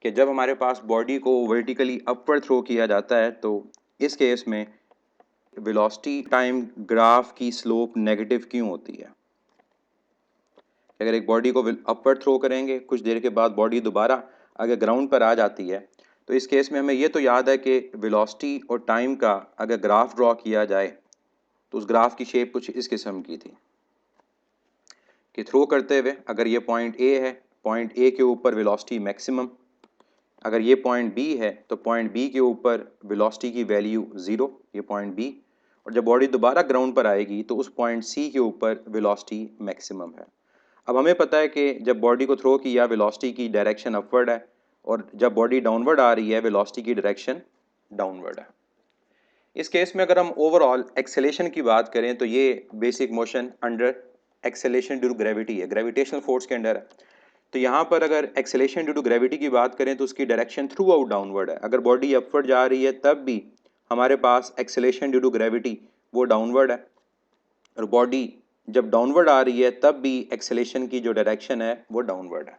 कि जब हमारे पास बॉडी को वर्टिकली अपवर्ड थ्रो किया जाता है तो इस केस में वेलोसिटी टाइम ग्राफ की स्लोप नेगेटिव क्यों होती है। अगर एक बॉडी को अपवर्ड थ्रो करेंगे, कुछ देर के बाद बॉडी दोबारा अगर ग्राउंड पर आ जाती है, तो इस केस में हमें ये तो याद है कि वेलोसिटी और टाइम का अगर ग्राफ ड्रॉ किया जाए तो उस ग्राफ की शेप कुछ इस किस्म की थी कि थ्रो करते हुए अगर ये पॉइंट ए है, पॉइंट ए के ऊपर वेलोसिटी मैक्सिमम, अगर ये पॉइंट बी है तो पॉइंट बी के ऊपर वेलोसिटी की वैल्यू ज़ीरो, ये पॉइंट बी, और जब बॉडी दोबारा ग्राउंड पर आएगी तो उस पॉइंट सी के ऊपर वेलोसिटी मैक्सिमम है। अब हमें पता है कि जब बॉडी को थ्रो किया वेलोसिटी की डायरेक्शन अपवर्ड है और जब बॉडी डाउनवर्ड आ रही है वेलोसिटी की डायरेक्शन डाउनवर्ड है। इस केस में अगर हम ओवरऑल एक्सेलेरेशन की बात करें तो ये basic motion under acceleration due to gravity है, ग्रेविटेशनल फोर्स के अंडर है। तो यहाँ पर अगर एक्सेलेरेशन ड्यू टू ग्रेविटी की बात करें तो उसकी डायरेक्शन थ्रू आउट डाउनवर्ड है। अगर बॉडी अपवर्ड जा रही है तब भी हमारे पास एक्सेलेरेशन ड्यू टू ग्रेविटी वो डाउनवर्ड है, और बॉडी जब डाउनवर्ड आ रही है तब भी एक्सेलेरेशन की जो डायरेक्शन है वो डाउनवर्ड है।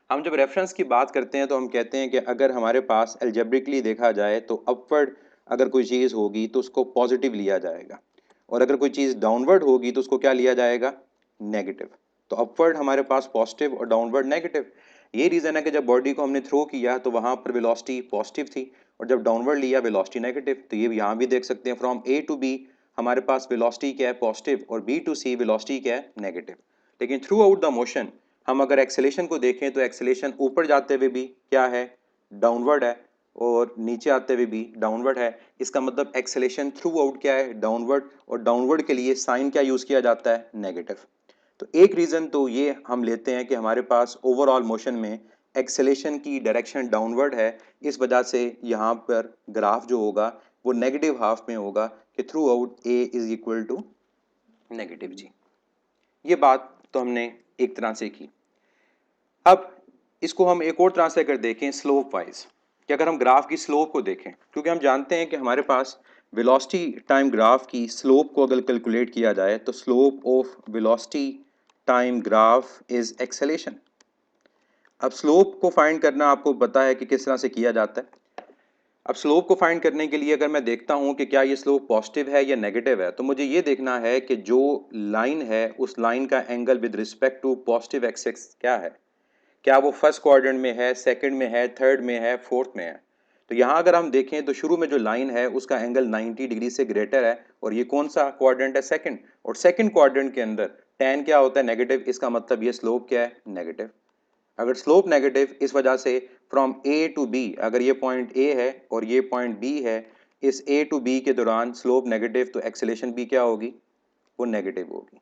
हम जब रेफरेंस की बात करते हैं तो हम कहते हैं कि अगर हमारे पास एल्जेब्रिकली देखा जाए तो अपवर्ड अगर कोई चीज़ होगी तो उसको पॉजिटिव लिया जाएगा, और अगर कोई चीज़ डाउनवर्ड होगी तो उसको क्या लिया जाएगा, नेगेटिव। तो अपवर्ड हमारे पास पॉजिटिव और डाउनवर्ड नेगेटिव। ये रीज़न है कि जब बॉडी को हमने थ्रो किया तो वहाँ पर वेलोसिटी पॉजिटिव थी और जब डाउनवर्ड लिया वेलोसिटी नेगेटिव। तो ये यहाँ भी देख सकते हैं फ्रॉम ए टू बी हमारे पास वेलोसिटी क्या है, पॉजिटिव, और बी टू सी वेलोसिटी क्या है, नेगेटिव। लेकिन थ्रू आउट द मोशन हम अगर एक्सेलेरेशन को देखें तो एक्सेलेरेशन ऊपर जाते हुए भी क्या है, डाउनवर्ड है, और नीचे आते हुए भी डाउनवर्ड है। इसका मतलब एक्सेलेरेशन थ्रू आउट क्या है, डाउनवर्ड, और डाउनवर्ड के लिए साइन क्या यूज़ किया जाता है, नेगेटिव। तो एक रीज़न तो ये हम लेते हैं कि हमारे पास ओवरऑल मोशन में एक्सेलेरेशन की डायरेक्शन डाउनवर्ड है, इस वजह से यहाँ पर ग्राफ जो होगा वो नेगेटिव हाफ में होगा कि throughout a is equal to negative. जी, ये बात तो हमने एक तरह से की। अब इसको हम एक और तरह से अगर देखें स्लोप वाइज, कि अगर हम ग्राफ की स्लोप को देखें, क्योंकि हम जानते हैं कि हमारे पास वेलोसिटी टाइम ग्राफ की स्लोप को अगर कैलकुलेट किया जाए तो slope of velocity time graph is acceleration. अब स्लोप को फाइंड करना आपको पता है कि किस तरह से किया जाता है। अब स्लोप को फाइंड करने के लिए अगर मैं देखता हूं कि क्या ये स्लोप पॉजिटिव है या नेगेटिव है, तो मुझे ये देखना है कि जो लाइन है उस लाइन का angle with respect to positive axis क्या है, क्या वो फर्स्ट क्वाड्रेंट में है, सेकंड में है, थर्ड में है, फोर्थ में है। तो यहाँ अगर हम देखें तो शुरू में जो लाइन है उसका एंगल 90 डिग्री से ग्रेटर है, और ये कौन सा क्वाड्रेंट है, सेकंड, और सेकंड क्वाड्रेंट के अंदर tan क्या होता है, नेगेटिव। इसका मतलब ये स्लोप क्या है, नेगेटिव। अगर स्लोप नेगेटिव, इस वजह से फ्रॉम ए टू बी, अगर ये पॉइंट ए है और ये पॉइंट बी है, इस ए टू बी के दौरान स्लोप नेगेटिव, तो एक्सेलेरेशन भी क्या होगी, वो नेगेटिव होगी।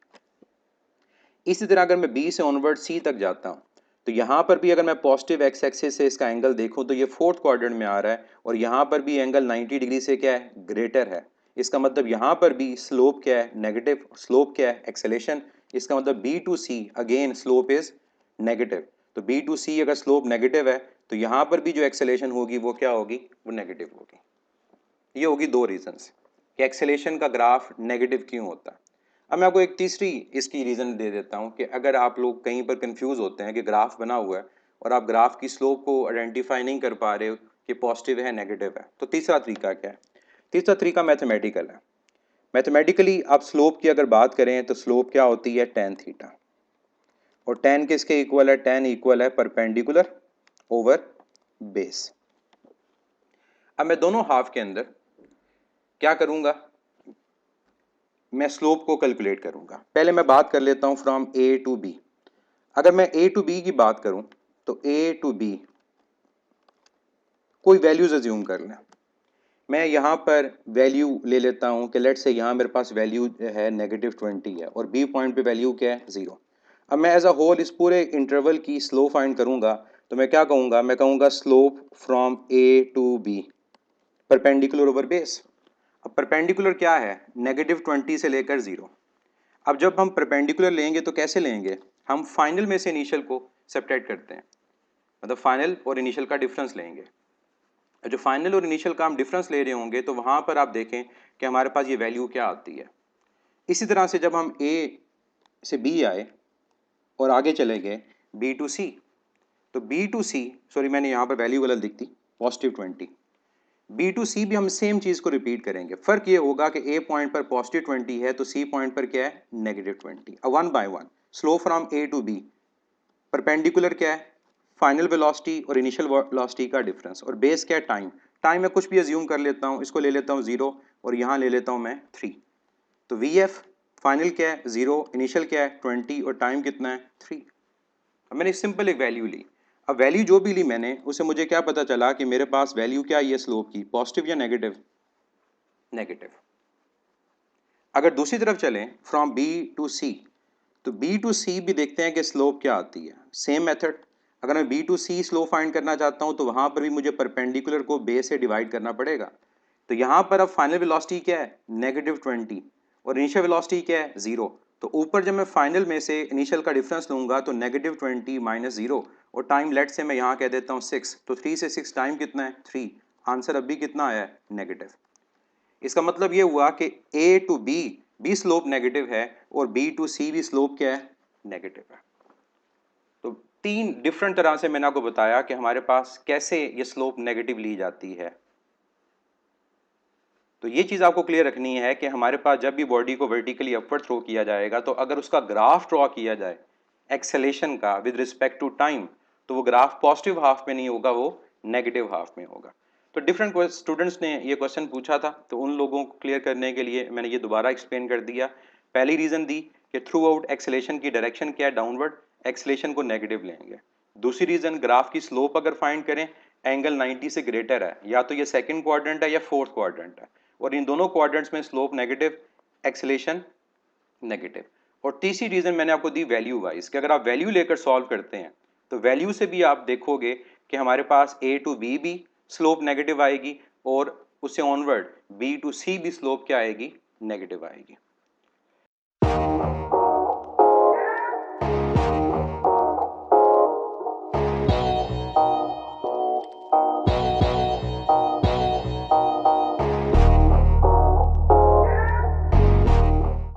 इसी तरह अगर मैं बी से ऑनवर्ड सी तक जाता हूँ तो यहाँ पर भी अगर मैं पॉजिटिव एक्स एक्सिस से इसका एंगल देखूँ तो ये फोर्थ क्वाड्रेंट में आ रहा है, और यहाँ पर भी एंगल 90 डिग्री से क्या है, ग्रेटर है। इसका मतलब यहाँ पर भी स्लोप क्या है, नेगेटिव, स्लोप क्या है, एक्सेलेरेशन। इसका मतलब B to C again slope is negative. तो बी टू सी अगर स्लोप नेगेटिव है तो यहाँ पर भी जो एक्सेलेरेशन होगी वो क्या होगी, वो नेगेटिव होगी। ये होगी दो रीजंस कि एक्सेलेरेशन का ग्राफ नेगेटिव क्यों होता है। अब मैं आपको एक तीसरी इसकी रीज़न दे देता हूँ कि अगर आप लोग कहीं पर कंफ्यूज होते हैं कि ग्राफ बना हुआ है और आप ग्राफ की स्लोप को आइडेंटिफाई नहीं कर पा रहे हो कि पॉजिटिव है नेगेटिव है, तो तीसरा तरीका क्या है। तीसरा तरीका मैथमेटिकल है। मैथमेटिकली आप स्लोप की अगर बात करें तो स्लोप क्या होती है, tan थीटा, और tan किसके इक्वल है, tan इक्वल है परपेंडिकुलर ओवर बेस। अब मैं दोनों हाफ के अंदर क्या करूंगा, मैं स्लोप को कैलकुलेट करूंगा। पहले मैं बात कर लेता हूं फ्रॉम ए टू बी। अगर मैं ए टू बी की बात करूं तो ए टू बी कोई वैल्यूज अज्यूम कर लें। मैं यहाँ पर वैल्यू ले लेता हूँ कि लेट से यहाँ मेरे पास वैल्यू है -20 है और बी पॉइंट पे वैल्यू क्या है, 0। अब मैं एज अ होल इस पूरे इंटरवल की स्लोप फाइंड करूँगा तो मैं क्या कहूँगा, मैं कहूँगा slope from A to B perpendicular over base. अब परपेंडिकुलर क्या है, -20 से लेकर 0। अब जब हम परपेंडिकुलर लेंगे तो कैसे लेंगे, हम फाइनल में से इनिशियल को सेपरेट करते हैं, मतलब फाइनल और इनिशियल का डिफरेंस लेंगे। जो फाइनल और इनिशियल का हम डिफरेंस ले रहे होंगे तो वहाँ पर आप देखें कि हमारे पास ये वैल्यू क्या आती है। इसी तरह से जब हम ए से बी आए और आगे चले गए बी टू सी, तो बी टू सी, सॉरी मैंने यहाँ पर वैल्यू गलत लिख दी, पॉजिटिव 20। बी टू सी भी हम सेम चीज़ को रिपीट करेंगे, फ़र्क ये होगा कि ए पॉइंट पर पॉजिटिव 20 है तो सी पॉइंट पर क्या है, नेगेटिव 20। अब one by one, slope from A to B, perpendicular क्या है, फाइनल वेलोसिटी और इनिशियल वेलोसिटी का डिफरेंस, और बेस क्या है, टाइम। टाइम मैं कुछ भी अज्यूम कर लेता हूँ, इसको ले लेता हूँ 0 और यहाँ ले लेता हूँ मैं 3। तो वी एफ फाइनल क्या है 0, इनिशियल क्या है 20 और टाइम कितना है 3। अब मैंने सिंपल एक वैल्यू ली। अब वैल्यू जो भी ली मैंने, उससे मुझे क्या पता चला कि मेरे पास वैल्यू क्या है स्लोप की, पॉजिटिव या नेगेटिव, नेगेटिव। अगर दूसरी तरफ चलें फ्रॉम बी टू सी, तो बी टू सी भी देखते हैं कि स्लोप क्या आती है, सेम मेथड। अगर मैं B to C slope find करना चाहता हूं तो वहां पर भी मुझे परपेंडिकुलर को बेस से डिवाइड करना पड़ेगा। तो यहां पर अब फाइनल वेलोसिटी क्या है, नेगेटिव 20, और इनिशियल वेलोसिटी क्या है 0। तो ऊपर जब मैं फाइनल में से इनिशियल का डिफरेंस लूंगा तो नेगेटिव 20 माइनस 0, और टाइम लेट से मैं यहाँ कह देता हूँ 6, तो 3 से 6 टाइम कितना है 3। आंसर अब भी कितना आया है, नेगेटिव। इसका मतलब ये हुआ कि ए टू बी भी स्लोप नेगेटिव है और बी टू सी भी स्लोप क्या है, नेगेटिव है। तो तीन डिफरेंट तरह से मैंने आपको बताया कि हमारे पास कैसे ये स्लोप नेगेटिव ली जाती है। तो ये चीज़ आपको क्लियर रखनी है कि हमारे पास जब भी बॉडी को वर्टिकली अपवर्ड थ्रो किया जाएगा तो अगर उसका ग्राफ ड्रॉ किया जाए एक्सेलेरेशन का विद रिस्पेक्ट टू टाइम, तो वो ग्राफ पॉजिटिव हाफ में नहीं होगा, वो नेगेटिव हाफ में होगा। तो डिफरेंट स्टूडेंट्स ने ये क्वेश्चन पूछा था, तो उन लोगों को क्लियर करने के लिए मैंने ये दोबारा एक्सप्लेन कर दिया। पहली रीज़न दी कि थ्रू आउट एक्सेलेरेशन की डायरेक्शन क्या है, डाउनवर्ड, एक्सेलेरेशन को नेगेटिव लेंगे। दूसरी रीज़न, ग्राफ की स्लोप अगर फाइंड करें, एंगल 90 से ग्रेटर है, या तो ये सेकंड क्वाड्रेंट है या फोर्थ क्वाड्रेंट है, और इन दोनों क्वाड्रेंट्स में स्लोप नेगेटिव, एक्सेलेरेशन नेगेटिव। और तीसरी रीजन मैंने आपको दी वैल्यू वाइज, कि अगर आप वैल्यू लेकर सॉल्व करते हैं तो वैल्यू से भी आप देखोगे कि हमारे पास ए टू बी भी स्लोप नेगेटिव आएगी और उससे ऑनवर्ड बी टू सी भी स्लोप क्या आएगी, नेगेटिव आएगी।